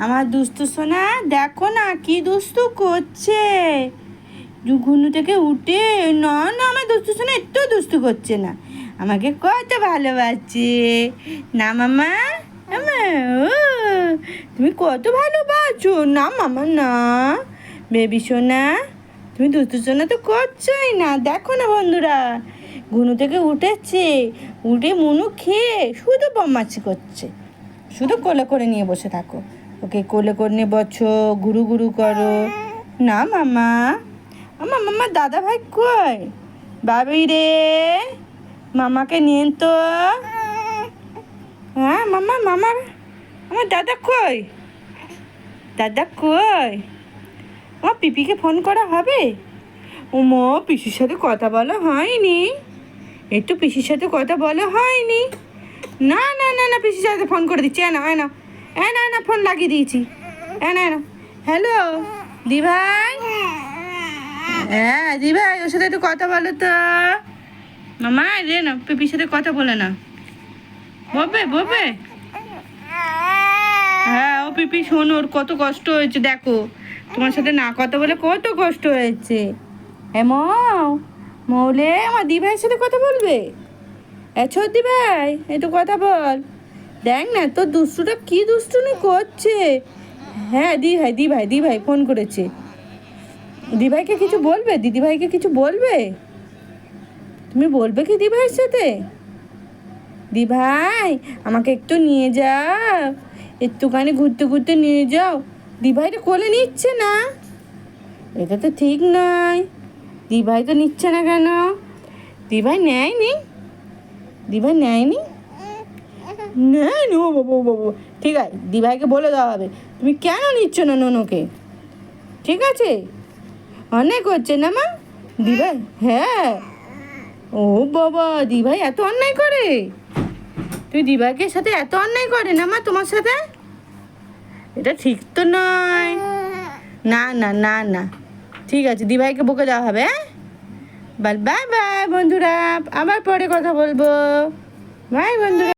আমার দুষ্টু সোনা দেখো না কি দুষ্টু করছে। ঘুনু থেকে উঠে না না, আমার দুষ্টু সোনা একটু দুষ্টু করছে না, আমাকে কত ভালোবাসছে না মামা। মামা ও তুমি কত ভালোবাসো না মামা না। বেবি সোনা তুমি দুষ্টু সোনা তো করছোই না। দেখো না বন্ধুরা, ঘুনু থেকে উঠেছে, উঠে মুনু খেয়ে শুধু বদমাশি করছে। শুধু কোলে করে নিয়ে বসে থাকো, ওকে কোলে করে নিয়ে বসো, গুরু গুরু করো না মামা। আমার মামা দাদা ভাই কই? বাবি রে, মামাকে নিয়ে তো। হ্যাঁ মামা, মামার আমার দাদা কই? দাদা কই? আমার পিপিকে ফোন করা হবে? ও মা, পিসির সাথে কথা বলা হয়নি, একটু পিসির সাথে কথা বলা হয়নি। না না না না, পিসির সাথে ফোন করে দিচ্ছি। না না না না, ফোন লাগিয়ে দিয়েছি। না না, হ্যালো দি ভাই। হ্যাঁ দি ভাই, ওর সাথে একটু কথা বলো তো। মামা রে না, পিপির সাথে কথা বলে না, বলবে বলবে। হ্যাঁ ও পিপি শোনো, ওর কত কষ্ট হয়েছে দেখো, তোমার সাথে না কথা বলে কত কষ্ট হয়েছে। হ্যাঁ মৌলে আমার দি ভাইয়ের সাথে কথা বলবে। দি ভাই একটু কথা বল। দেখ না তোর দুষ্টুটা কি দুষ্টুমি করছে। হ্যাঁ দি ভাই ফোন করেছে। দি ভাইকে কিছু বলবে? দিদি ভাইকে কিছু বলবে? তুমি বলবে কি দি ভাইয়ের সাথে? দি ভাই আমাকে একটু নিয়ে যাও, একটুখানি ঘুরতে ঘুরতে নিয়ে যাও। দি ভাইটা কোলে নিচ্ছে না, এটা তো ঠিক নয়। দি ভাই তো নিচ্ছে না কেন? দি ভাই নেয়নি, দি ভাই নেয়নি, নেয়নি। ও বাবু, ঠিক আছে দি ভাইকে বলে দেওয়া হবে তুমি কেন নিচ্ছ না ননুকে। ঠিক আছে, অন্যায় করছে না মা দি ভাই। হ্যাঁ ও বাবা, দি ভাই এত অন্যায় করে? তুই দি ভাইকে সাথে এত অন্যায় করে না মা তোমার সাথে? এটা ঠিক তো নয়। না না না না, ঠিক আছে দি ভাইকে বকে দেওয়া হবে। হ্যাঁ বাই বাই বন্ধুরা, আবার পরে কথা বলবো। বাই বন্ধুরা।